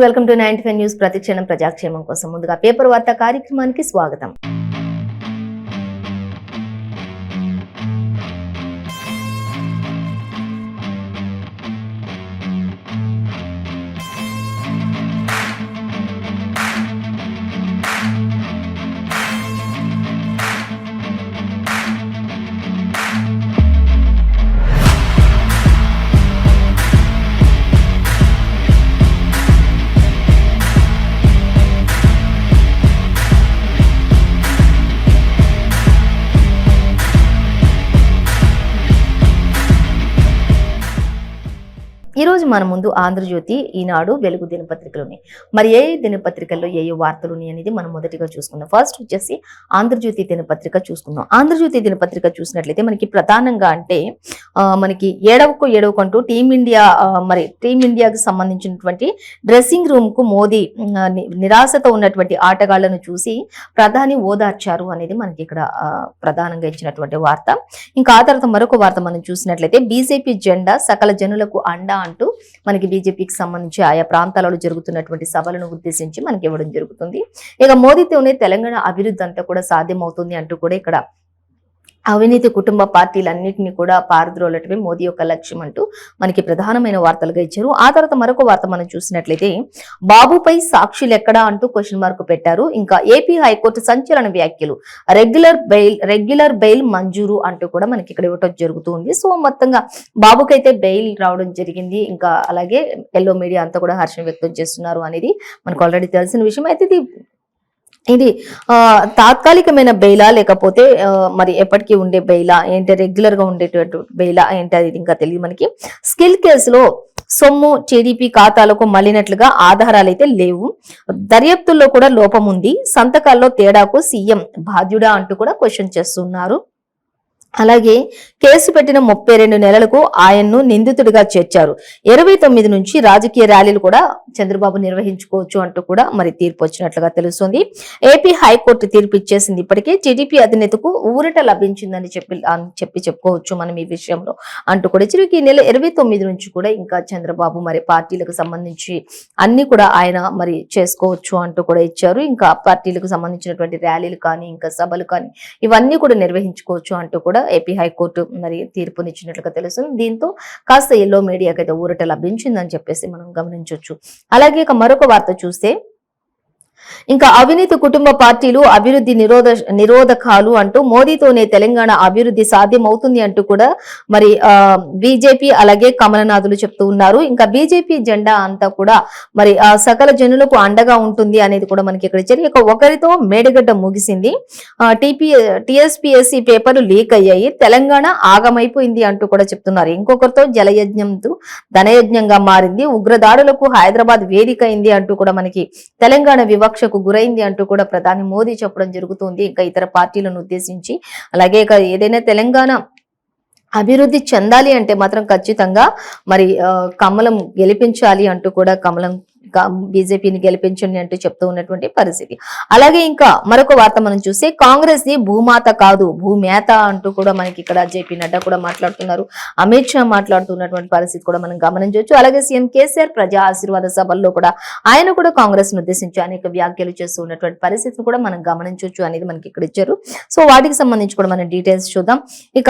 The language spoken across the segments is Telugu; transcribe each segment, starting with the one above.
Welcome to 95 news. ప్రతిక్షణం ప్రజాక్షేమం కోసం. ముందుగా పేపర్ వార్తా కార్యక్రమానికి స్వాగతం. ఈ రోజు మన ముందు ఆంధ్రజ్యోతి, ఈనాడు, వెలుగు దినపత్రికలున్నాయి. మరి ఏ దినపత్రికల్లో ఏ వార్తలు ఉన్నాయి అనేది మనం మొదటిగా చూసుకుందాం. ఫస్ట్ వచ్చేసి ఆంధ్రజ్యోతి దినపత్రిక చూసుకుందాం. ఆంధ్రజ్యోతి దినపత్రిక చూసినట్లయితే మనకి ప్రధానంగా అంటే మనకి ఏడవకంటూ టీమిండియాకి సంబంధించినటువంటి డ్రెస్సింగ్ రూమ్ కు మోదీ నిరాశతో ఉన్నటువంటి ఆటగాళ్లను చూసి ప్రధాని ఓదార్చారు అనేది మనకి ఇక్కడ ప్రధానంగా ఇచ్చినటువంటి వార్త. ఇంకా ఆ తర్వాత మరొక వార్త మనం చూసినట్లయితే బీజేపీ జెండా సకల జనులకు అండా అంటూ మనకి బీజేపీకి సంబంధించి ఆయా ప్రాంతాలలో జరుగుతున్నటువంటి సభలను ఉద్దేశించి మనకి ఇవ్వడం జరుగుతుంది. ఇక మోదీతోనే తెలంగాణ అభివృద్ధి అంతా కూడా సాధ్యమవుతుంది అంటూ కూడా ఇక్కడ అవినీతి కుటుంబ పార్టీలన్నింటినీ కూడా పారద్రోలటమే మోదీ యొక్క లక్ష్యం అంటూ మనకి ప్రధానమైన వార్తలుగా ఇచ్చారు. ఆ తర్వాత మరొక వార్త మనం చూసినట్లయితే బాబుపై సాక్షులు ఎక్కడా అంటూ క్వశ్చన్ మార్క్ పెట్టారు. ఇంకా ఏపీ హైకోర్టు సంచలన వ్యాఖ్యలు, రెగ్యులర్ బెయిల్ మంజూరు అంటూ కూడా మనకి ఇక్కడ ఇవ్వటం జరుగుతుంది. సో మొత్తంగా బాబుకైతే బెయిల్ రావడం జరిగింది. ఇంకా అలాగే ఎల్లో మీడియా అంతా కూడా హర్షం వ్యక్తం చేస్తున్నారు అనేది మనకు ఆల్రెడీ తెలిసిన విషయం. అయితే ఇది తాత్కాలికమైన బెయిలా లేకపోతే మరి ఎప్పటికీ ఉండే బెయిలా ఏంటి, రెగ్యులర్ గా ఉండేటువంటి బెయిలా ఏంటి అది ఇంకా తెలియదు మనకి. స్కిల్ కేసులో సొమ్ము టీడీపీ ఖాతాలకు మళ్లినట్లుగా ఆధారాలు అయితే లేవు, దర్యాప్తుల్లో కూడా లోపం ఉంది, సంతకాల్లో తేడాకు సీఎం బాధ్యుడా అంటూ కూడా క్వశ్చన్ చేస్తున్నారు. అలాగే కేసు పెట్టిన 32 నెలలకు ఆయన్ను నిందితుడిగా చేర్చారు. 29 నుంచి రాజకీయ ర్యాలీలు కూడా చంద్రబాబు నిర్వహించుకోవచ్చు అంటూ కూడా మరి తీర్పు వచ్చినట్లుగా తెలుస్తుంది. ఏపీ హైకోర్టు తీర్పు ఇచ్చేసింది. ఇప్పటికే టీడీపీ అధినేతకు ఊరట లభించిందని చెప్పుకోవచ్చు మనం ఈ విషయంలో అంటూ కూడా ఇచ్చారు. ఈ నెల 29 నుంచి కూడా ఇంకా చంద్రబాబు మరి పార్టీలకు సంబంధించి అన్ని కూడా ఆయన మరి చేసుకోవచ్చు అంటూ కూడా ఇచ్చారు. ఇంకా పార్టీలకు సంబంధించినటువంటి ర్యాలీలు కానీ ఇంకా సభలు కానీ ఇవన్నీ కూడా నిర్వహించుకోవచ్చు అంటూ కూడా ఏపీ హైకోర్టు మరి తీర్పునిచ్చినట్లుగా తెలుస్తుంది. దీంతో కాస్త ఎల్లో మీడియాకి అయితే ఊరట లభించిందని చెప్పేసి మనం గమనించవచ్చు. అలాగే మరొక వార్త చూస్తే ఇంకా అవినీతి కుటుంబ పార్టీలు అభివృద్ధి నిరోధకాలు అంటూ మోదీతోనే తెలంగాణ అభివృద్ధి సాధ్యమవుతుంది అంటూ కూడా మరి బీజేపీ అలాగే కమలనాథులు చెప్తూ ఉన్నారు. ఇంకా బీజేపీ జెండా అంతా కూడా మరి సకల జనులకు అండగా ఉంటుంది అనేది కూడా మనకి ఇక్కడ ఇచ్చారు. ఇక ఒకరితో మేడిగడ్డ ముగిసింది, టీఎస్పీఎస్సీ పేపర్లు లీక్ అయ్యాయి, తెలంగాణ ఆగమైపోయింది అంటూ కూడా చెప్తున్నారు. ఇంకొకరితో జలయజ్ఞంతో ధనయజ్ఞంగా మారింది, ఉగ్రదాడులకు హైదరాబాద్ వేదిక అయింది అంటూ కూడా మనకి తెలంగాణ వివక్షకు గురైంది అంటూ కూడా ప్రధాని మోదీ చెప్పడం జరుగుతుంది. ఇంకా ఇతర పార్టీలను ఉద్దేశించి అలాగే ఏదైనా తెలంగాణ అభివృద్ధి చెందాలి అంటే మాత్రం ఖచ్చితంగా మరి కమలం గెలిపించాలి అంటూ కూడా బీజేపీని గెలిపించండి అంటూ చెప్తూ ఉన్నటువంటి పరిస్థితి. అలాగే ఇంకా మరొక వార్త మనం చూస్తే కాంగ్రెస్ ది భూమాత కాదు భూమేత అంటూ కూడా మనకి ఇక్కడ జేపీ నడ్డా కూడా మాట్లాడుతున్నారు, అమిత్ షా మాట్లాడుతున్నటువంటి పరిస్థితి కూడా మనం గమనించవచ్చు. అలాగే సీఎం కేసీఆర్ ప్రజా ఆశీర్వాద సభల్లో కూడా ఆయన కూడా కాంగ్రెస్ ను ఉద్దేశించి అనేక వ్యాఖ్యలు చేస్తూ ఉన్నటువంటి పరిస్థితిని కూడా మనం గమనించవచ్చు అనేది మనకి ఇక్కడ ఇచ్చారు. సో వాటికి సంబంధించి కూడా మనం డీటెయిల్స్ చూద్దాం. ఇక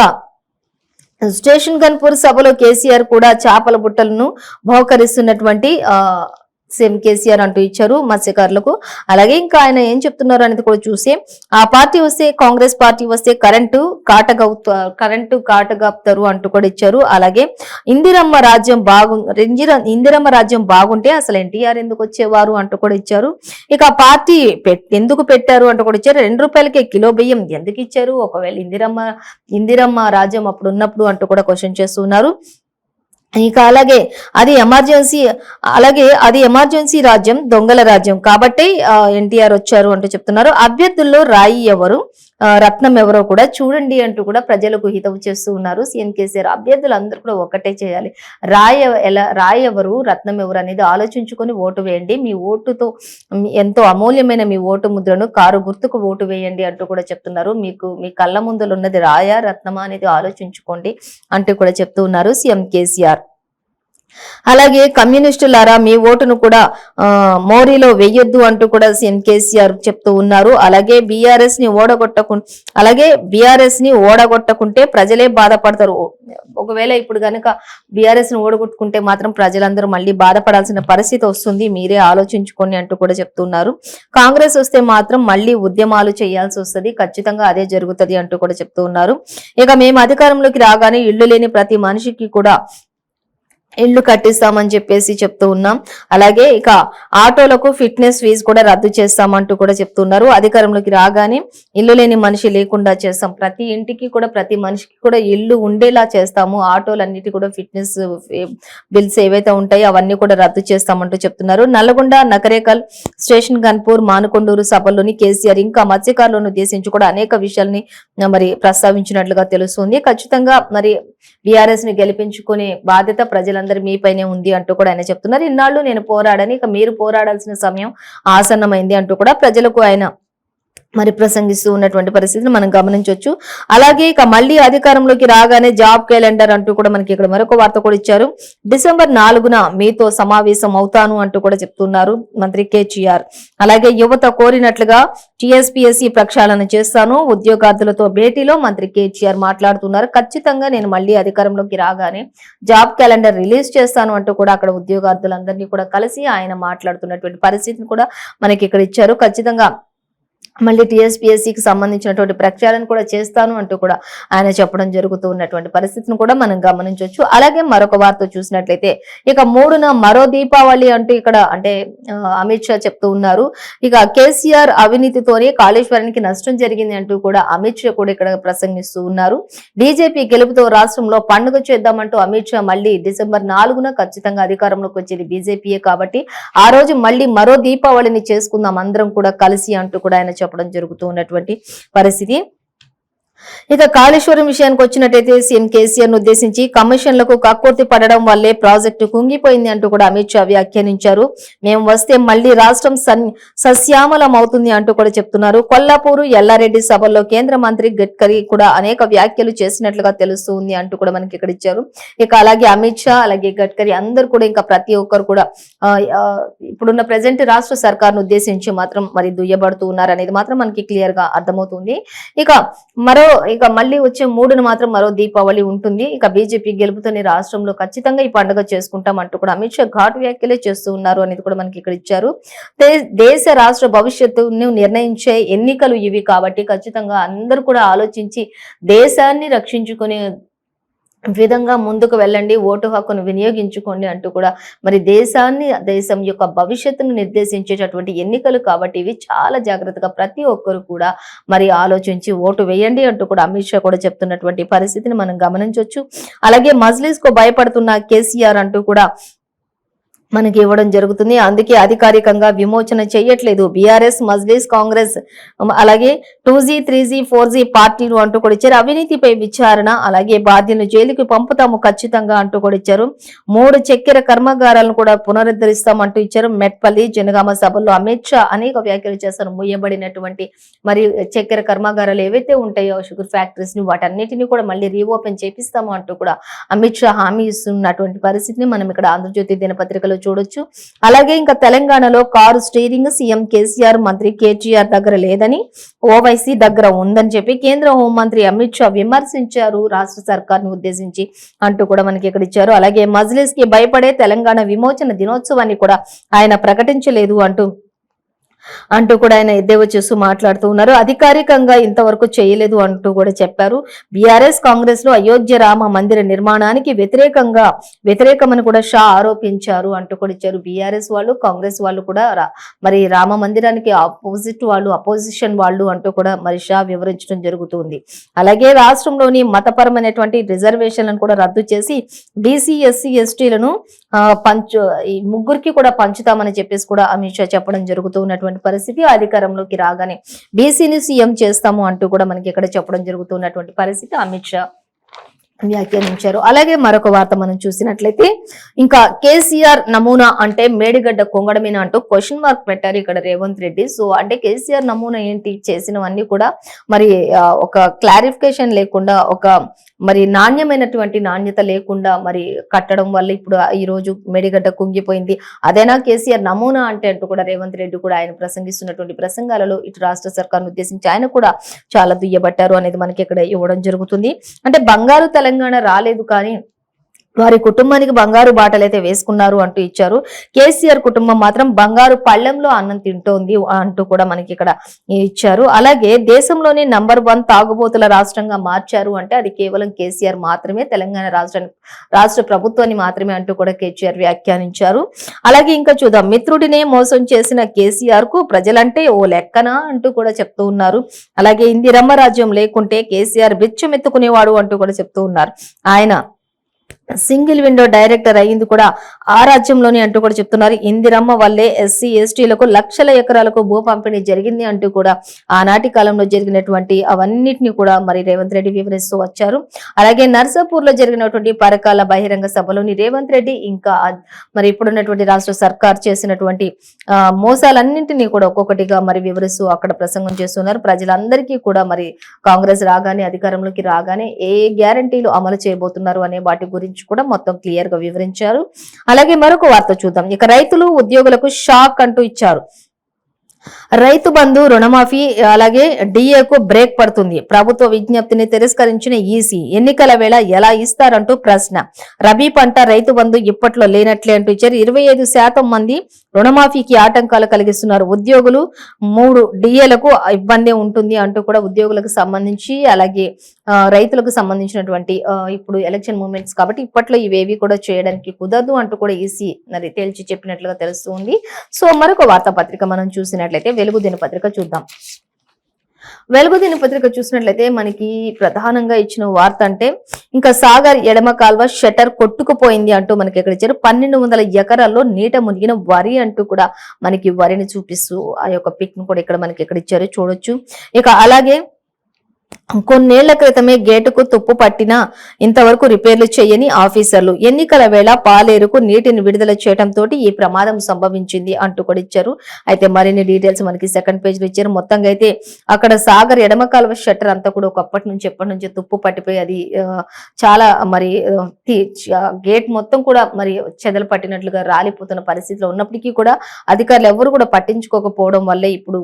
స్టేషన్ గన్పూర్ సభలో కేసీఆర్ కూడా చేపల బుట్టలను బహుకరిస్తున్నటువంటి సీఎం కేసీఆర్ అంటూ ఇచ్చారు మత్స్యకారులకు. అలాగే ఇంకా ఆయన ఏం చెప్తున్నారు అనేది కూడా చూసి ఆ పార్టీ వస్తే కాంగ్రెస్ పార్టీ వస్తే కరెంటు కాటగాపుతారు అంటూ కూడా ఇచ్చారు. అలాగే ఇందిరమ్మ రాజ్యం బాగుంటే అసలు ఎన్టీఆర్ ఎందుకు వచ్చేవారు అంటూ కూడా ఇచ్చారు. ఇక పార్టీ ఎందుకు పెట్టారు అంటూ కూడా ఇచ్చారు. 2 రూపాయలకే కిలో బియ్యం ఎందుకు ఇచ్చారు, ఒకవేళ ఇందిరమ్మ రాజ్యం అప్పుడు ఉన్నప్పుడు అంటూ కూడా క్వశ్చన్ చేస్తున్నారు. ఇక అలాగే అది ఎమర్జెన్సీ రాజ్యం, దొంగల రాజ్యం కాబట్టి ఎన్టీఆర్ వచ్చారు అంటూ చెప్తున్నారు. అభ్యర్థుల్లో రాయి ఎవరు రత్నం ఎవరో కూడా చూడండి అంటూ కూడా ప్రజలకు హితవు చేస్తూ ఉన్నారు సీఎం కేసీఆర్. అభ్యర్థులు అందరూ కూడా ఒకటే చేయాలి, రాయి ఎవరు రత్నం ఎవరు అనేది ఆలోచించుకొని ఓటు వేయండి, మీ ఓటుతో ఎంతో అమూల్యమైన మీ ఓటు ముద్రను కారు గుర్తుకు ఓటు వేయండి అంటూ కూడా చెప్తున్నారు. మీ కళ్ళ ముందులో ఉన్నది రాయా రత్నమా అనేది ఆలోచించుకోండి అంటూ కూడా చెప్తూ ఉన్నారు సీఎం కేసీఆర్. అలాగే కమ్యూనిస్టులారా మీ ఓటును కూడా మోరీలో వెయ్యొద్దు అంటూ కూడా సీఎం కేసీఆర్ చెప్తూ ఉన్నారు. అలాగే బీఆర్ఎస్ ని ఓడగొట్టకుంటే ప్రజలే బాధపడతారు. ఒకవేళ ఇప్పుడు గనక బీఆర్ఎస్ ని ఓడగొట్టుకుంటే మాత్రం ప్రజలందరూ మళ్ళీ బాధపడాల్సిన పరిస్థితి వస్తుంది, మీరే ఆలోచించుకోండి అంటూ కూడా చెప్తున్నారు. కాంగ్రెస్ వస్తే మాత్రం మళ్ళీ ఉద్యమాలు చేయాల్సి వస్తుంది, ఖచ్చితంగా అదే జరుగుతుంది అంటూ కూడా చెప్తూ ఉన్నారు. ఇక మేము అధికారంలోకి రాగానే ఇళ్లు లేని ప్రతి మనిషికి కూడా ఇళ్లు కట్టిస్తామని చెప్పేసి చెప్తూ ఉన్నాం. అలాగే ఇక ఆటోలకు ఫిట్నెస్ ఫీజు కూడా రద్దు చేస్తామంటూ కూడా చెప్తున్నారు. అధికారంలోకి రాగానే ఇల్లు లేని మనిషి లేకుండా చేస్తాం, ప్రతి ఇంటికి కూడా ప్రతి మనిషికి కూడా ఇల్లు ఉండేలా చేస్తాము, ఆటోలన్నిటి కూడా ఫిట్నెస్ బిల్స్ ఏవైతే ఉంటాయో అవన్నీ కూడా రద్దు చేస్తామంటూ చెప్తున్నారు. నల్గొండ, నకరేకల్, స్టేషన్ గన్పూర్, మానుకొండూరు సభల్లోని కేసీఆర్ ఇంకా మత్స్యకారులను ఉద్దేశించి కూడా అనేక విషయాల్ని మరి ప్రస్తావించినట్లుగా తెలుస్తుంది. ఖచ్చితంగా మరి బీఆర్ఎస్ ని గెలిపించుకునే బాధ్యత ప్రజలందరి మీపైనే ఉంది అంటూ కూడా ఆయన చెప్తున్నారు. ఇన్నాళ్ళు నేను పోరాడని, ఇక మీరు పోరాడాల్సిన సమయం ఆసన్నమైంది అంటూ కూడా ప్రజలకు ఆయన మరి ప్రసంగిస్తూ ఉన్నటువంటి పరిస్థితిని మనం గమనించవచ్చు. అలాగే ఇక మళ్ళీ అధికారంలోకి రాగానే జాబ్ క్యాలెండర్ అంటూ కూడా మనకి ఇక్కడ మరొక వార్త కూడా ఇచ్చారు. డిసెంబర్ 4న మీతో సమావేశం అవుతాను అంటూ కూడా చెప్తున్నారు మంత్రి కేటీఆర్. అలాగే యువత కోరినట్లుగా టీఎస్పీఎస్సీ ప్రక్షాళన చేస్తాను, ఉద్యోగార్థులతో భేటీలో మంత్రి కేటీఆర్ మాట్లాడుతున్నారు. ఖచ్చితంగా నేను మళ్ళీ అధికారంలోకి రాగానే జాబ్ క్యాలెండర్ రిలీజ్ చేస్తాను అంటూ కూడా అక్కడ ఉద్యోగార్థులందరినీ కూడా కలిసి ఆయన మాట్లాడుతున్నటువంటి పరిస్థితిని కూడా మనకి ఇక్కడ ఇచ్చారు. ఖచ్చితంగా మళ్ళీ టీఎస్పీఎస్సీకి సంబంధించినటువంటి ప్రచారం కూడా చేస్తాను అంటూ కూడా ఆయన చెప్పడం జరుగుతూ ఉన్నటువంటి పరిస్థితిని కూడా మనం గమనించవచ్చు. అలాగే మరొక వార్త చూసినట్లయితే ఇక 3న మరో దీపావళి అంటూ ఇక్కడ అంటే అమిత్ షా చెప్తూ ఉన్నారు. ఇక కేసీఆర్ అవినీతితోనే కాళేశ్వరానికి నష్టం జరిగింది అంటూ కూడా అమిత్ షా కూడా ఇక్కడ ప్రసంగిస్తూ ఉన్నారు. బీజేపీ గెలుపుతో రాష్ట్రంలో పండుగ చేద్దామంటూ అమిత్ షా మళ్ళీ డిసెంబర్ 4న ఖచ్చితంగా అధికారంలోకి వచ్చేది బీజేపీయే కాబట్టి ఆ రోజు మళ్ళీ మరో దీపావళిని చేసుకుందాం అందరం కూడా కలిసి అంటూ కూడా ఆయన చెప్పడం జరుగుతూ ఉన్నటువంటి పరిస్థితి. ఇక కాళేశ్వరం విషయానికి వచ్చినట్టయితే సీఎం కేసీఆర్ ను ఉద్దేశించి కమిషన్లకు కక్కుర్తి పడడం వల్లే ప్రాజెక్టు కుంగిపోయింది అంటూ కూడా అమిత్ షా వ్యాఖ్యానించారు. మేము వస్తే మళ్లీ రాష్ట్రం సస్యామలం అవుతుంది అంటూ కూడా చెప్తున్నారు. కొల్లాపూరు, ఎల్లారెడ్డి సభల్లో కేంద్ర మంత్రి గడ్కరీ కూడా అనేక వ్యాఖ్యలు చేసినట్లుగా తెలుస్తుంది అంటూ కూడా మనకి ఇక్కడ ఇచ్చారు. ఇక అలాగే అమిత్ షా అలాగే గడ్కరీ అందరూ కూడా ఇంకా ప్రతి ఒక్కరు కూడా ఇప్పుడున్న ప్రెసెంట్ రాష్ట్ర సర్కార్ను ఉద్దేశించి మాత్రం మరి దుయ్యబడుతూ ఉన్నారు అనేది మాత్రం మనకి క్లియర్ గా అర్థమవుతుంది. ఇక మళ్ళీ వచ్చే 3న మాత్రం మరో దీపావళి ఉంటుంది. ఇక బీజేపీ గెలుపుతోనే రాష్ట్రంలో ఖచ్చితంగా ఈ పండుగ చేసుకుంటాం అంటూ కూడా అమిత్ షా ఘాటు వ్యాఖ్యలే చేస్తూ ఉన్నారు అనేది కూడా మనకి ఇక్కడ ఇచ్చారు. దేశ రాష్ట్ర భవిష్యత్తును నిర్ణయించే ఎన్నికలు ఇవి కాబట్టి ఖచ్చితంగా అందరూ కూడా ఆలోచించి దేశాన్ని రక్షించుకునే విధంగా ముందుకు వెళ్ళండి, ఓటు హక్కును వినియోగించుకోండి అంటూ కూడా మరి దేశం యొక్క భవిష్యత్తును నిర్దేశించేటటువంటి ఎన్నికలు కాబట్టి ఇవి చాలా జాగ్రత్తగా ప్రతి ఒక్కరు కూడా మరి ఆలోచించి ఓటు వేయండి అంటూ కూడా అమిత్ షా కూడా చెప్తున్నటువంటి పరిస్థితిని మనం గమనించవచ్చు. అలాగే మజ్లిస్ కు భయపడుతున్న కేసీఆర్ అంటూ కూడా మనకి ఇవ్వడం జరుగుతుంది. అందుకే అధికారికంగా విమోచన చేయట్లేదు బీఆర్ఎస్, మజ్లిస్, కాంగ్రెస్ అలాగే 2G, 3G, 4G పార్టీలు అంటూ కూడా ఇచ్చారు. అవినీతిపై విచారణ అలాగే బాధ్యులను జైలుకి పంపుతాము ఖచ్చితంగా అంటూ కూడా ఇచ్చారు. 3 చక్కెర కర్మాగారాలను కూడా పునరుద్ధరిస్తామంటూ ఇచ్చారు. మెట్పల్లి, జనగామ సభల్లో అమిత్ షా అనేక వ్యాఖ్యలు చేస్తారు. ముయ్యబడినటువంటి మరియు చక్కెర కర్మాగారాలు ఏవైతే ఉంటాయో షుగర్ ఫ్యాక్టరీస్ ని వాటన్నిటిని కూడా మళ్ళీ రీఓపెన్ చేపిస్తాము అంటూ కూడా అమిత్ షా హామీ ఇస్తున్నటువంటి పరిస్థితిని మనం ఇక్కడ ఆంధ్రజ్యోతి దినపత్రికలో చూడొచ్చు. అలాగే ఇంకా తెలంగాణలో కారు స్టీరింగ్ సీఎం కేసీఆర్, మంత్రి కేటీఆర్ దగ్గర లేదని ఓవైసీ దగ్గర ఉందని చెప్పి కేంద్ర హోంమంత్రి అమిత్ షా విమర్శించారు రాష్ట్ర సర్కార్ను ఉద్దేశించి అంటూ కూడా మనకి ఇక్కడ ఇచ్చారు. అలాగే మజ్లిస్ కి భయపడే తెలంగాణ విమోచన దినోత్సవాన్ని కూడా ఆయన ప్రకటించలేదు అంటూ కూడా ఆయన ఎద్దేవా చేస్తూ మాట్లాడుతూ ఉన్నారు. అధికారికంగా ఇంతవరకు చేయలేదు అంటూ కూడా చెప్పారు. బీఆర్ఎస్, కాంగ్రెస్ లో అయోధ్య రామ మందిర నిర్మాణానికి వ్యతిరేకమని కూడా షా ఆరోపించారు అంటూ కూడా ఇచ్చారు. బీఆర్ఎస్ వాళ్ళు, కాంగ్రెస్ వాళ్ళు కూడా మరి రామ మందిరానికి అపోజిషన్ వాళ్ళు అంటూ కూడా మరి షా వివరించడం జరుగుతుంది. అలాగే రాష్ట్రంలోని మతపరమైనటువంటి రిజర్వేషన్లను కూడా రద్దు చేసి బీసీ, ఎస్సీ, ఎస్టీలను ఈ ముగ్గురికి కూడా పంచుతామని చెప్పేసి కూడా అమిత్ షా చెప్పడం జరుగుతూ ఉన్నటువంటి పరిస్థితి. అధికారంలోకి రాగానే బీసీని సీఎం చేస్తాము అంటూ కూడా మనకి ఇక్కడ చెప్పడం జరుగుతున్నటువంటి పరిస్థితి అమిత్ షా వ్యాఖ్యానించారు. అలాగే మరొక వార్త మనం చూసినట్లయితే ఇంకా కేసీఆర్ నమూనా అంటే మేడిగడ్డ కొంగడమేనా అంటూ క్వశ్చన్ మార్క్ పెట్టారు ఇక్కడ రేవంత్ రెడ్డి. సో అంటే కేసీఆర్ నమూనా ఏంటి, చేసినవన్నీ కూడా మరి ఒక క్లారిఫికేషన్ లేకుండా ఒక మరి నాణ్యత లేకుండా మరి కట్టడం వల్ల ఇప్పుడు ఈ రోజు మేడిగడ్డ కుంగిపోయింది. అదేనా కేసీఆర్ నమూనా అంటే అంటూ కూడా రేవంత్ రెడ్డి కూడా ఆయన ప్రసంగిస్తున్నటువంటి ప్రసంగాలలో ఇటు రాష్ట్ర సర్కార్ను ఉద్దేశించి ఆయన కూడా చాలా దుయ్యబట్టారు అనేది మనకి ఇక్కడ ఇవ్వడం జరుగుతుంది. అంటే బంగారు తెలంగాణ రాలేదు కానీ వారి కుటుంబానికి బంగారు బాటలు అయితే వేసుకున్నారు అంటూ ఇచ్చారు. కేసీఆర్ కుటుంబం మాత్రం బంగారు పళ్ళెంలో అన్నం తింటోంది అంటూ కూడా మనకి ఇక్కడ ఇచ్చారు. అలాగే దేశంలోనే నంబర్ 1 తాగుబోతుల రాష్ట్రంగా మార్చారు అంటే అది కేవలం కేసీఆర్ మాత్రమే, తెలంగాణ రాష్ట్ర ప్రభుత్వాన్ని మాత్రమే అంటూ కూడా కేసీఆర్ వ్యాఖ్యానించారు. అలాగే ఇంకా చూద్దాం, మిత్రుడినే మోసం చేసిన కేసీఆర్ కు ప్రజలంటే ఓ లెక్కనా అంటూ కూడా చెప్తూ ఉన్నారు. అలాగే ఇందిరమ్మ రాజ్యం లేకుంటే కేసీఆర్ బిచ్చమెత్తుకునేవాడు అంటూ కూడా చెప్తూ ఉన్నారు. ఆయన సింగిల్ విండో డైరెక్టర్ అయ్యింది కూడా ఆ రాజ్యంలోని అంటూ కూడా చెప్తున్నారు. ఇందిరమ్మ వల్లే ఎస్సీ ఎస్టీలకు లక్షల ఎకరాలకు భూ పంపిణీ జరిగింది అంటూ కూడా ఆనాటి కాలంలో జరిగినటువంటి అవన్నిటిని కూడా మరి రేవంత్ రెడ్డి వివరిస్తూ వచ్చారు. అలాగే నర్సాపూర్ లో జరిగినటువంటి పరకాల బహిరంగ సభలోని రేవంత్ రెడ్డి ఇంకా మరి ఇప్పుడున్నటువంటి రాష్ట్ర సర్కార్ చేసినటువంటి మోసాలన్నింటినీ కూడా ఒక్కొక్కటిగా మరి వివరిస్తూ అక్కడ ప్రసంగం చేస్తున్నారు. ప్రజలందరికీ కూడా మరి కాంగ్రెస్ రాగానే అధికారంలోకి రాగానే ఏ గ్యారంటీలు అమలు చేయబోతున్నారు అనే వాటి గురించి కూడా మొత్తం క్లియర్ గా వివరించారు. అలాగే మరొక వార్త చూద్దాం. ఇక రైతులు ఉద్యోగులకు షాక్ అంటూ ఇచ్చారు. రైతు బంధు రుణమాఫీ అలాగే డిఏకు బ్రేక్ పడుతుంది. ప్రభుత్వ విజ్ఞప్తిని తిరస్కరించిన ఈసీ ఎన్నికల వేళ ఎలా ఇస్తారంటూ ప్రశ్న. రబీ పంట రైతు బంధు ఇప్పట్లో లేనట్లే అంటూ ఇచ్చారు. 25% మంది రుణమాఫీకి ఆటంకాలు కలిగిస్తున్నారు. ఉద్యోగులు 3 డిఏలకు ఇబ్బంది ఉంటుంది అంటూ కూడా ఉద్యోగులకు సంబంధించి అలాగే రైతులకు సంబంధించినటువంటి ఇప్పుడు ఎలక్షన్ మూమెంట్స్ కాబట్టి ఇప్పట్లో ఇవేవి కూడా చేయడానికి కుదరదు అంటూ కూడా ఈసీ మరి తేల్చి చెప్పినట్లుగా తెలుస్తుంది. సో మరొక వార్తాపత్రిక మనం చూసినట్లయితే వెలుగు దినపత్రిక చూద్దాం. వెలుగు దినపత్రిక చూసినట్లయితే మనకి ప్రధానంగా ఇచ్చిన వార్త అంటే ఇంకా సాగర్ ఎడమ కాల్వ షట్టర్ కొట్టుకుపోయింది అంటూ మనకి ఇక్కడ ఇచ్చారు. 1200 ఎకరాల్లో నీట మునిగిన వరి అంటూ కూడా మనకి వరిని చూపిస్తూ ఆ యొక్క పిక్ ను కూడా ఇక్కడ మనకి ఇక్కడ ఇచ్చారు చూడొచ్చు. ఇక అలాగే కొన్నేళ్ల క్రితమే గేటుకు తుప్పు పట్టినా ఇంతవరకు రిపేర్లు చేయని ఆఫీసర్లు. ఎన్నికల వేళ పాలేరుకు నీటిని విడుదల చేయడంతో ఈ ప్రమాదం సంభవించింది అంటూ కూడా ఇచ్చారు. అయితే మరిన్ని డీటెయిల్స్ మనకి సెకండ్ పేజ్ లో ఇచ్చారు. మొత్తంగా అయితే అక్కడ సాగర్ ఎడమ కాలువ షట్టర్ అంతా కూడా ఎప్పటి నుంచి తుప్పు పట్టిపోయి అది చాలా మరి గేట్ మొత్తం కూడా మరి చెదలు పట్టినట్లుగా రాలిపోతున్న పరిస్థితిలో ఉన్నప్పటికీ కూడా అధికారులు ఎవరు కూడా పట్టించుకోకపోవడం వల్లే ఇప్పుడు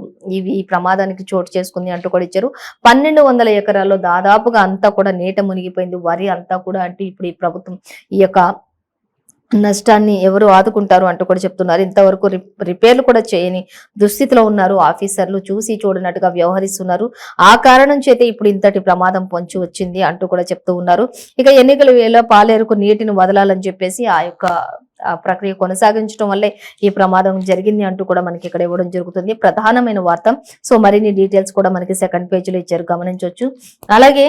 ఈ ప్రమాదానికి చోటు చేసుకుంది అంటూ కూడా ఇచ్చారు. 1200 ఎకరాల్లో దాదాపుగా అంతా కూడా నీట మునిగిపోయింది వరి అంతా కూడా. అంటే ఇప్పుడు ఈ ప్రభుత్వం ఈ యొక్క నష్టాన్ని ఎవరు ఆదుకుంటారు అంటూ కూడా చెప్తున్నారు. ఇంతవరకు రిపేర్లు కూడా చేయని దుస్థితిలో ఉన్నారు. ఆఫీసర్లు చూసి చూడనట్టుగా వ్యవహరిస్తున్నారు. ఆ కారణం చేతే ఇప్పుడు ఇంతటి ప్రమాదం పొంచి వచ్చింది అంటూ కూడా చెప్తూ ఉన్నారు. ఇక ఎన్నికల వేళ పాలేరుకు నీటిని వదలాలని చెప్పేసి ఆ యొక్క ప్రక్రియ కొనసాగించడం వల్లే ఈ ప్రమాదం జరిగింది అంటూ కూడా మనకి ఇక్కడ ఇవ్వడం జరుగుతుంది. ప్రధానమైన వార్త. సో మరిన్ని డీటెయిల్స్ కూడా మనకి సెకండ్ పేజ్ లో ఇచ్చారు, గమనించవచ్చు. అలాగే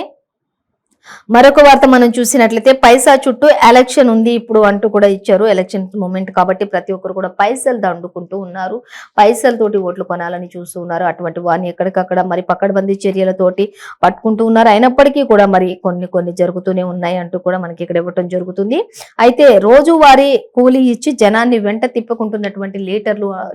మరొక వార్త మనం చూసినట్లయితే పైసా చుట్టూ ఎలక్షన్ ఉంది ఇప్పుడు అంటూ కూడా ఇచ్చారు. ఎలక్షన్ మూమెంట్ కాబట్టి ప్రతి ఒక్కరు కూడా పైసలు దండుకుంటూ ఉన్నారు. పైసలతోటి ఓట్లు కొనాలని చూస్తూ ఉన్నారు. అటువంటి వారిని ఎక్కడికక్కడ మరి పకడ్బందీ చర్యలతోటి పట్టుకుంటూ ఉన్నారు. అయినప్పటికీ కూడా మరి కొన్ని జరుగుతూనే ఉన్నాయి అంటూ కూడా మనకి ఇక్కడ ఇవ్వటం జరుగుతుంది. అయితే రోజువారీ కూలీ ఇచ్చి జనాన్ని వెంట తిప్పుకుంటున్నటువంటి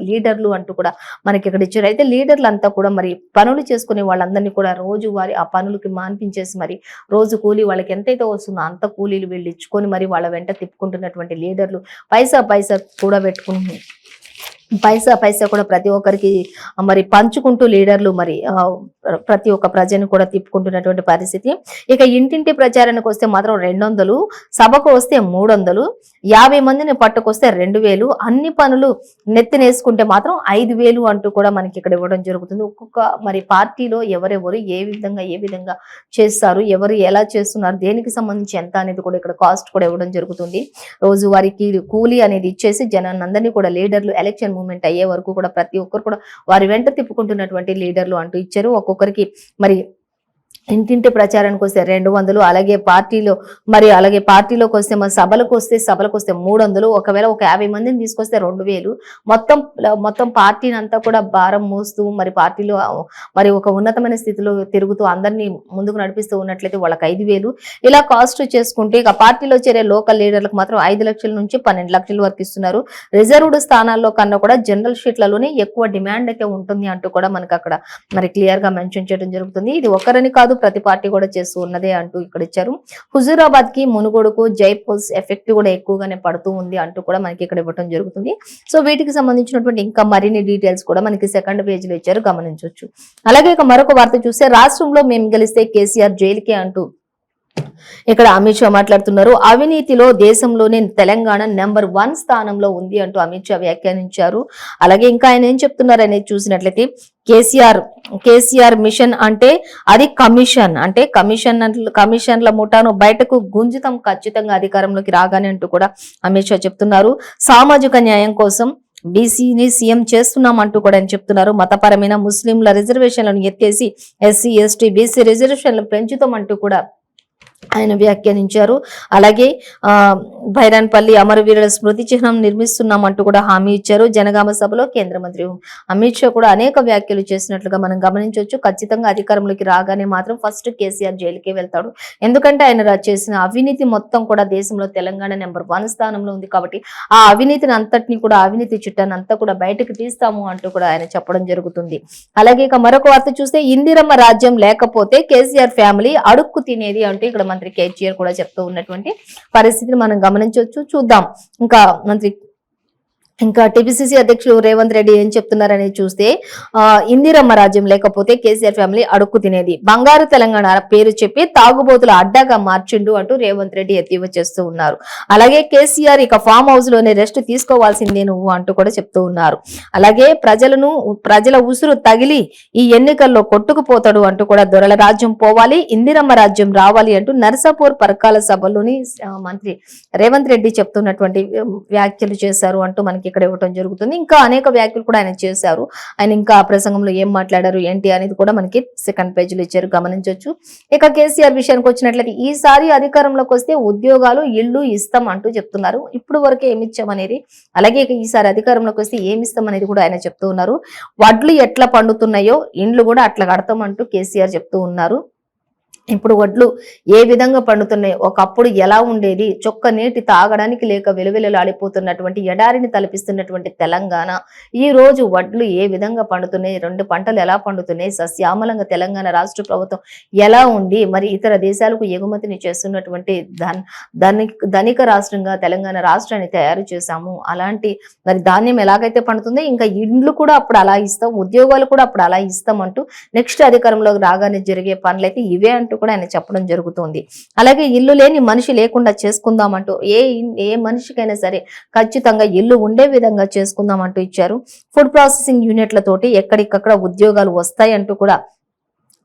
లీడర్లు అంటూ కూడా మనకి ఇక్కడ ఇచ్చారు. అయితే లీడర్లు అంతా కూడా మరి పనులు చేసుకునే వాళ్ళందరినీ కూడా రోజువారీ ఆ పనులకి మాన్పించేసి మరి రోజు కూలీ వాళ్ళకి ఎంతైతే వస్తుందో అంత కూలీలు వీళ్ళు ఇచ్చుకొని మరి వాళ్ళ వెంట తిప్పుకుంటున్నటువంటి లీడర్లు పైసా కూడా పెట్టుకుంటున్నారు. పైసా కూడా ప్రతి ఒక్కరికి మరి పంచుకుంటూ లీడర్లు మరి ప్రతి ఒక్క ప్రజను కూడా తిప్పుకుంటున్నటువంటి పరిస్థితి. ఇక ఇంటింటి ప్రచారానికి వస్తే మాత్రం 200, సభకు వస్తే 300, 50 మందిని పట్టుకొస్తే 2000, అన్ని పనులు నెత్తినేసుకుంటే మాత్రం 5000 అంటూ కూడా మనకి ఇక్కడ ఇవ్వడం జరుగుతుంది. ఒక్కొక్క మరి పార్టీలో ఎవరెవరు ఏ విధంగా చేస్తారు, ఎవరు ఎలా చేస్తున్నారు, దేనికి సంబంధించి ఎంత అనేది కూడా ఇక్కడ కాస్ట్ కూడా ఇవ్వడం జరుగుతుంది. రోజువారికి కూలీ అనేది ఇచ్చేసి జనాన్ని అందరినీ కూడా లీడర్లు ఎలక్షన్ మూమెంట్ అయ్యే వరకు కూడా ప్రతి ఒక్కరు కూడా వారి వెంట తిప్పుకుంటున్నటువంటి లీడర్లు అంటూ ఇచ్చారు. ఒక్కొక్కరికి మరి ఇంటింటి ప్రచారానికి వస్తే 200, అలాగే పార్టీలోకి వస్తే మన సభలకు వస్తే 300, ఒకవేళ ఒక 50 మందిని తీసుకొస్తే 2000, మొత్తం పార్టీని అంతా కూడా భారం మోస్తూ మరి పార్టీలో మరి ఒక ఉన్నతమైన స్థితిలో తిరుగుతూ అందరినీ ముందుకు నడిపిస్తూ ఉన్నట్లయితే వాళ్ళకి 5000 ఇలా కాస్ట్ చేసుకుంటే ఇక పార్టీలో చేరే లోకల్ లీడర్లకు మాత్రం 5 లక్షల నుంచి 12 లక్షల వరకు ఇస్తున్నారు. రిజర్వ్డ్ స్థానాల్లో కన్నా కూడా జనరల్ షీట్లలోనే ఎక్కువ డిమాండ్ అయితే ఉంటుంది అంటూ కూడా మనకు అక్కడ మరి క్లియర్ గా మెన్షన్ చేయడం జరుగుతుంది. ఇది ఒకరని కాదు, ప్రతి పార్టీ కూడా చేస్తూ ఉన్నదే అంటూ ఇక్కడ ఇచ్చారు. హుజూరాబాద్ కి మునుగోడుకు జైపూల్స్ ఎఫెక్ట్ కూడా ఎక్కువగానే పడుతూ ఉంది అంటూ కూడా మనకి ఇక్కడ ఇవ్వడం జరుగుతుంది. సో వీటికి సంబంధించినటువంటి ఇంకా మరిన్ని డీటెయిల్స్ కూడా మనకి సెకండ్ పేజ్ లో ఇచ్చారు, గమనించవచ్చు. అలాగే ఇక మరొక వార్త చూస్తే రాష్ట్రంలో మేము గెలిస్తే కేసీఆర్ జైలుకే అంటూ ఇక్కడ అమిత్ షా మాట్లాడుతున్నారు. అవినీతిలో దేశంలోనే తెలంగాణ నెంబర్ 1 స్థానంలో ఉంది అంటూ అమిత్ షా వ్యాఖ్యానించారు. అలాగే ఇంకా ఆయన ఏం చెప్తున్నారు అనేది చూసినట్లయితే కేసీఆర్ మిషన్ అంటే అది కమిషన్, అంటే కమిషన్ల ముఠాను బయటకు గుంజుతాం ఖచ్చితంగా అధికారంలోకి రాగానే అంటూ కూడా అమిత్ షా చెప్తున్నారు. సామాజిక న్యాయం కోసం బీసీని సీఎం చేస్తున్నాం అంటూ కూడా ఆయన చెప్తున్నారు. మతపరమైన ముస్లింల రిజర్వేషన్లను ఎత్తేసి ఎస్సీ ఎస్టీ బీసీ రిజర్వేషన్లు పెంచుతాం అంటూ కూడా ఆయన వ్యాఖ్యానించారు. అలాగే భైరాన్పల్లి అమరవీరుల స్మృతి చిహ్నం నిర్మిస్తున్నామంటూ కూడా హామీ ఇచ్చారు. జనగామ సభలో కేంద్ర మంత్రి అమిత్ షా కూడా అనేక వ్యాఖ్యలు చేసినట్లుగా మనం గమనించవచ్చు. ఖచ్చితంగా అధికారంలోకి రాగానే మాత్రం ఫస్ట్ కేసీఆర్ జైలుకే వెళ్తాడు. ఎందుకంటే ఆయన చేసిన అవినీతి మొత్తం కూడా దేశంలో తెలంగాణ నెంబర్ 1 స్థానంలో ఉంది కాబట్టి ఆ అవినీతిని అంతటిని కూడా, అవినీతి చిట్టాన్ని అంతా కూడా బయటకు తీస్తాము అంటూ కూడా ఆయన చెప్పడం జరుగుతుంది. అలాగే ఇక మరొక వార్త చూస్తే ఇందిరమ్మ రాజ్యం లేకపోతే కేసీఆర్ ఫ్యామిలీ అడుక్కు తినేది అంటూ ఇక్కడ మంత్రి కేటీఆర్ కూడా చెప్తూ ఉన్నటువంటి పరిస్థితిని మనం గమనించవచ్చు. చూద్దాం ఇంకా టిపిసిసి అధ్యక్షులు రేవంత్ రెడ్డి ఏం చెప్తున్నారని చూస్తే ఇందిరమ్మ రాజ్యం లేకపోతే కేసీఆర్ ఫ్యామిలీ అడుక్కు తినేది, బంగారు తెలంగాణ పేరు చెప్పి తాగుబోతుల అడ్డాగా మార్చిండు అంటూ రేవంత్ రెడ్డి ఎత్తివ చేస్తూ ఉన్నారు. అలాగే కేసీఆర్ ఇక ఫామ్ హౌస్ లోనే రెస్ట్ తీసుకోవాల్సిందే నువ్వు అంటూ కూడా చెప్తూ ఉన్నారు. అలాగే ప్రజల ఉసురు తగిలి ఈ ఎన్నికల్లో కొట్టుకుపోతాడు అంటూ కూడా దొరల రాజ్యం పోవాలి, ఇందిరమ్మ రాజ్యం రావాలి అంటూ నర్సాపూర్ పరకాల సభలోని మంత్రి రేవంత్ రెడ్డి చెప్తున్నటువంటి వ్యాఖ్యలు చేశారు అంటూ మనకి ఇక్కడ ఇవ్వడం జరుగుతుంది. ఇంకా అనేక వ్యాఖ్యలు కూడా ఆయన చేశారు. ఆయన ఇంకా ఆ ప్రసంగంలో ఏం మాట్లాడారు ఏంటి అనేది కూడా మనకి సెకండ్ పేజీలో ఇచ్చారు, గమనించవచ్చు. ఇక కేసీఆర్ విషయానికి వచ్చినట్లయితే ఈసారి అధికారంలోకి వస్తే ఉద్యోగాలు ఇళ్లు ఇస్తాం అంటూ చెప్తున్నారు. ఇప్పుడు వరకే ఏమి ఇచ్చామనేది, అలాగే ఈసారి అధికారంలోకి వస్తే ఏమి ఇస్తాం అనేది కూడా ఆయన చెప్తూ ఉన్నారు. వడ్లు ఎట్లా పండుతున్నాయో ఇండ్లు కూడా అట్లా కడతాం అంటూ కేసీఆర్ చెప్తూ ఉన్నారు. ఇప్పుడు వడ్లు ఏ విధంగా పండుతున్నాయి, ఒకప్పుడు ఎలా ఉండేది, చొక్క నీటి తాగడానికి లేక వెలువెలలాడిపోతున్నటువంటి ఎడారిని తలపిస్తున్నటువంటి తెలంగాణ ఈ రోజు వడ్లు ఏ విధంగా పండుతున్నాయి, 2 పంటలు ఎలా పండుతున్నాయి, సస్యామలంగా తెలంగాణ రాష్ట్ర ప్రభుత్వం ఎలా ఉంది, మరి ఇతర దేశాలకు ఎగుమతిని చేస్తున్నటువంటి ధనిక రాష్ట్రంగా తెలంగాణ రాష్ట్రాన్ని తయారు చేశాము. అలాంటి మరి ధాన్యం ఎలాగైతే పండుతుందో ఇంకా ఇండ్లు కూడా అప్పుడు అలా ఇస్తాం, ఉద్యోగాలు కూడా అప్పుడు అలా ఇస్తాం అంటూ నెక్స్ట్ అధికారంలోకి రాగానే జరిగే పనులైతే ఇవే అంటూ కూడా ఆయన చెప్పడం జరుగుతుంది. అలాగే ఇల్లు లేని మనిషి లేకుండా చేసుకుందామంటూ ఏ మనిషికైనా సరే ఖచ్చితంగా ఇల్లు ఉండే విధంగా చేసుకుందామంటూ ఇచ్చారు. ఫుడ్ ప్రాసెసింగ్ యూనిట్లతోటి ఎక్కడికక్కడ ఉద్యోగాలు వస్తాయంటూ కూడా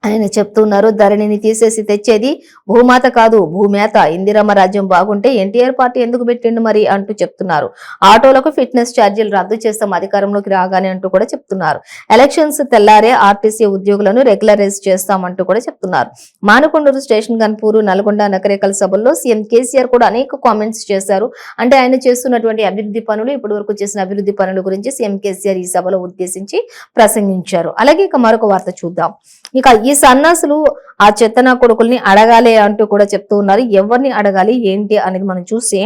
ఆయన చెప్తున్నారు. ధరణిని తీసేసి తెచ్చేది భూమాత కాదు భూమేత, ఇందిరమ్మ రాజ్యం బాగుంటే ఎన్టీఆర్ పార్టీ ఎందుకు పెట్టిండు మరి అంటూ చెప్తున్నారు. ఆటోలకు ఫిట్నెస్ ఛార్జీలు రద్దు చేస్తాం అధికారంలోకి రాగానే అంటూ కూడా చెప్తున్నారు. ఎలక్షన్స్ తెల్లారే ఆర్టీసీ ఉద్యోగులను రెగ్యులరైజ్ చేస్తామంటూ కూడా చెప్తున్నారు. మానకొండూరు స్టేషన్ గన్పూరు నల్గొండ నకరేకల్ సభల్లో సీఎం కేసీఆర్ కూడా అనేక కామెంట్స్ చేశారు. అంటే ఆయన చేస్తున్నటువంటి అభివృద్ధి పనులు, ఇప్పటి వరకు చేసిన అభివృద్ధి పనుల గురించి సీఎం కేసీఆర్ ఈ సభలో ఉద్దేశించి ప్రసంగించారు. అలాగే ఇక మరొక వార్త చూద్దాం. ఇక ఈ సన్నాసులు ఆ చెత్తనా కొడుకుల్ని అడగాలి అంటూ కూడా చెప్తూ ఉన్నారు. ఎవరిని అడగాలి ఏంటి అనేది మనం చూస్తే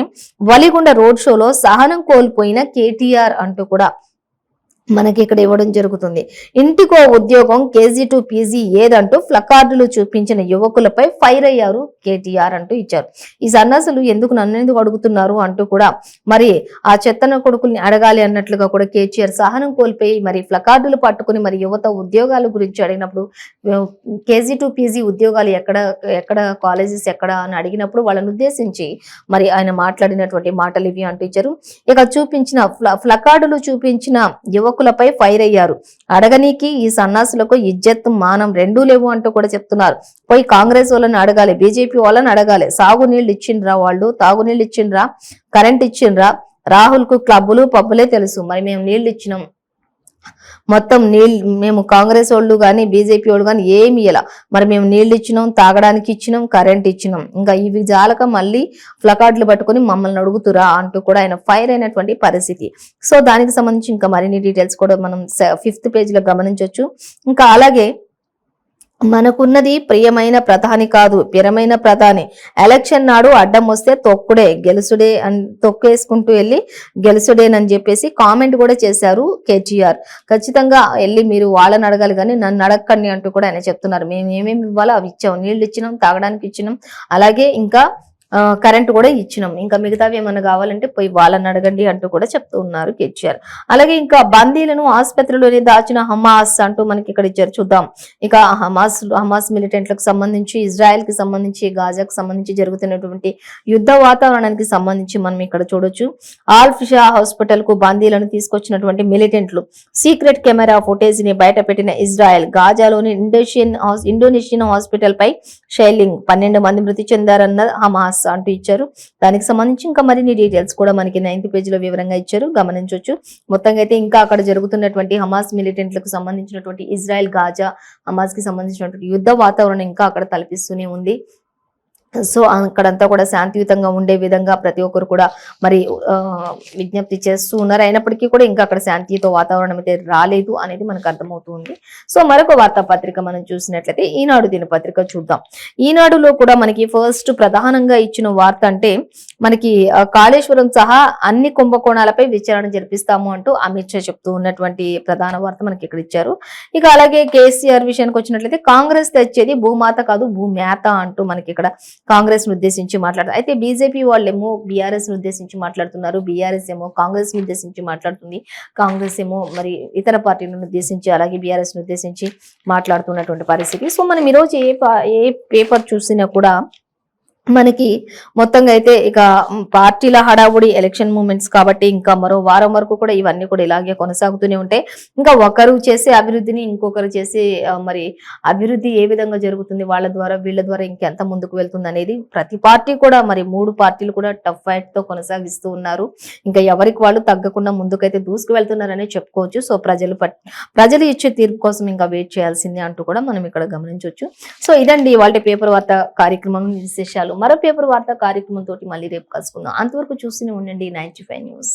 వలిగొండ రోడ్ షోలో సహనం కోల్పోయిన కేటీఆర్ అంటూ కూడా మనకి ఇక్కడ ఇవ్వడం జరుగుతుంది. ఇంటికో ఉద్యోగం KG to PG ఏదంటూ ప్లకార్డులు చూపించిన యువకులపై ఫైర్ అయ్యారు కేటీఆర్ అంటూ ఇచ్చారు. ఈ సన్నాసులు నన్ను ఎందుకు అడుగుతున్నారు అంటూ కూడా మరి ఆ చెత్తన కొడుకుల్ని అడగాలి అన్నట్లుగా కూడా కేటీఆర్ సహనం కోల్పోయి మరి ప్లకార్డులు పట్టుకుని మరి యువత ఉద్యోగాల గురించి అడిగినప్పుడు KG to PG ఉద్యోగాలు ఎక్కడ కాలేజెస్ ఎక్కడ అని అడిగినప్పుడు వాళ్ళని ఉద్దేశించి మరి ఆయన మాట్లాడినటువంటి మాటలు ఇవి అంటూ ఇచ్చారు. ఇక చూపించిన ప్లకార్డులు చూపించిన యువకులపై ఫైర్ అయ్యారు. అడగనీకి ఈ సన్నాసులకు ఇజ్జత్ మానం రెండూ లేవు అంటూ కూడా చెప్తున్నారు. పోయి కాంగ్రెస్ వాళ్ళని అడగాలి, బీజేపీ వాళ్ళని అడగాలి. సాగునీళ్ళు ఇచ్చిండ్రా, వాళ్ళు తాగునీళ్ళు ఇచ్చిండ్రా, కరెంట్ ఇచ్చిండ్రా, రాహుల్ కు క్లబ్బులు పబ్బులే తెలుసు. మరి మేము నీళ్లు ఇచ్చినాం, మొత్తం మేము కాంగ్రెస్ వాళ్ళు కానీ బీజేపీ వాళ్ళు కానీ ఏమి ఇలా మరి మేము నీళ్లు ఇచ్చినాం, తాగడానికి ఇచ్చినాం, కరెంట్ ఇచ్చినాం, ఇంకా ఇవి జాలక మళ్ళీ ప్లకార్డులు పట్టుకుని మమ్మల్ని అడుగుతురా అంటూ కూడా ఆయన ఫైర్ అయినటువంటి పరిస్థితి. సో దానికి సంబంధించి ఇంకా మరిన్ని డీటెయిల్స్ కూడా మనం 5th పేజ్ లో గమనించవచ్చు. ఇంకా అలాగే మనకున్నది ప్రియమైన ప్రధాని కాదు, పిరమైన ప్రధాని. ఎలక్షన్ నాడు అడ్డం వస్తే తొక్కుడే, గెలుసుడే అని తొక్కేసుకుంటూ వెళ్ళి గెలుసుడేనని చెప్పేసి కామెంట్ కూడా చేశారు కేటీఆర్. ఖచ్చితంగా వెళ్ళి మీరు వాళ్ళని అడగాలి కానీ నన్ను అడగకండి అంటూ కూడా ఆయన చెప్తున్నారు. మేము ఏమేమి ఇవ్వాలో అవి ఇచ్చాం, నీళ్లు ఇచ్చినాం, తాగడానికి ఇచ్చినాం, అలాగే ఇంకా కరెంట్ కూడా ఇచ్చినాం, ఇంకా మిగతావి ఏమన్నా కావాలంటే పోయి వాళ్ళని అడగండి అంటూ కూడా చెప్తూ ఉన్నారు కేటీఆర్. అలాగే ఇంకా బందీలను ఆసుపత్రిలోనే దాచిన హమాస్ అంటూ మనకి ఇక్కడ ఇచ్చారు. చూద్దాం ఇక హమాస్ మిలిటెంట్లకు సంబంధించి, ఇజ్రాయెల్ కి సంబంధించి, గాజాకు సంబంధించి జరుగుతున్నటువంటి యుద్ధ వాతావరణానికి సంబంధించి మనం ఇక్కడ చూడొచ్చు. ఆల్ ఫిషా హాస్పిటల్ కు బందీలను తీసుకొచ్చినటువంటి మిలిటెంట్లు, సీక్రెట్ కెమెరా ఫుటేజ్ ని బయట పెట్టిన ఇజ్రాయెల్, గాజాలోని ఇండోనేషియన్ హాస్పిటల్ పై షెల్లింగ్, 12 మంది మృతి చెందారన్న హమాస్ అంటూ ఇచ్చారు. దానికి సంబంధించి ఇంకా మరిన్ని డీటెయిల్స్ కూడా మనకి 9th పేజీలో వివరంగా ఇచ్చారు, గమనించవచ్చు. మొత్తంగా అయితే ఇంకా అక్కడ జరుగుతున్నటువంటి హమాస్ మిలిటెంట్లకు సంబంధించినటువంటి ఇజ్రాయెల్ గాజా హమాస్ కి సంబంధించినటువంటి యుద్ధ వాతావరణం ఇంకా అక్కడ తలపిస్తూనే ఉంది. సో అక్కడంతా కూడా శాంతియుతంగా ఉండే విధంగా ప్రతి ఒక్కరు కూడా మరి విజ్ఞప్తి చేస్తూ ఉన్నారు. అయినప్పటికీ కూడా ఇంకా అక్కడ శాంతియుత వాతావరణం అయితే రాలేదు అనేది మనకు అర్థమవుతుంది. సో మరొక వార్తాపత్రిక మనం చూసినట్లయితే ఈనాడు దినపత్రిక చూద్దాం. ఈనాడులో కూడా మనకి ఫస్ట్ ప్రధానంగా ఇచ్చిన వార్త అంటే మనకి కాళేశ్వరం సహా అన్ని కుంభకోణాలపై విచారణ జరిపిస్తాము అంటూ అమిత్ షా చెప్తూ ఉన్నటువంటి ప్రధాన వార్త మనకి ఇక్కడ ఇచ్చారు. ఇక అలాగే కేసీఆర్ విషయానికి వచ్చినట్లయితే కాంగ్రెస్ తెచ్చేది భూమాత కాదు భూమేత అంటూ మనకి ఇక్కడ కాంగ్రెస్ ను ఉద్దేశించి మాట్లాడుతారు. అయితే బీజేపీ వాళ్ళేమో బీఆర్ఎస్ ను ఉద్దేశించి మాట్లాడుతున్నారు, బీఆర్ఎస్ ఏమో కాంగ్రెస్ ను ఉద్దేశించి మాట్లాడుతుంది, కాంగ్రెస్ ఏమో మరి ఇతర పార్టీలను ఉద్దేశించి అలాగే బీఆర్ఎస్ ను ఉద్దేశించి మాట్లాడుతున్నటువంటి పరిస్థితి. సో మనం ఈరోజు ఏ పేపర్ చూసినా కూడా మనకి మొత్తంగా అయితే ఇక పార్టీల హడావుడి ఎలక్షన్ మూమెంట్స్ కాబట్టి ఇంకా మరో వారం వరకు కూడా ఇవన్నీ కూడా ఇలాగే కొనసాగుతూనే ఉంటాయి. ఇంకా ఒకరు చేసే అభివృద్ధిని ఇంకొకరు చేసే మరి అభివృద్ధి ఏ విధంగా జరుగుతుంది, వాళ్ళ ద్వారా వీళ్ళ ద్వారా ఇంకెంత ముందుకు వెళ్తుంది అనేది ప్రతి పార్టీ కూడా మరి 3 పార్టీలు కూడా టఫ్ ఫైట్ తో కొనసాగిస్తూ ఉన్నారు. ఇంకా ఎవరికి వాళ్ళు తగ్గకుండా ముందుకైతే దూసుకు వెళ్తున్నారనే చెప్పుకోవచ్చు. సో ప్రజలు ఇచ్చే తీర్పు కోసం ఇంకా వెయిట్ చేయాల్సిందే అంటూ కూడా మనం ఇక్కడ గమనించవచ్చు. సో ఇదండి వాళ్ళ పేపర్ వార్త కార్యక్రమం విశేషాలు. మరో పేపర్ వార్తా కార్యక్రమం తోటి మళ్ళీ రేపు కలుసుకుందాం. అంతవరకు చూస్తూనే ఉండండి 95 న్యూస్.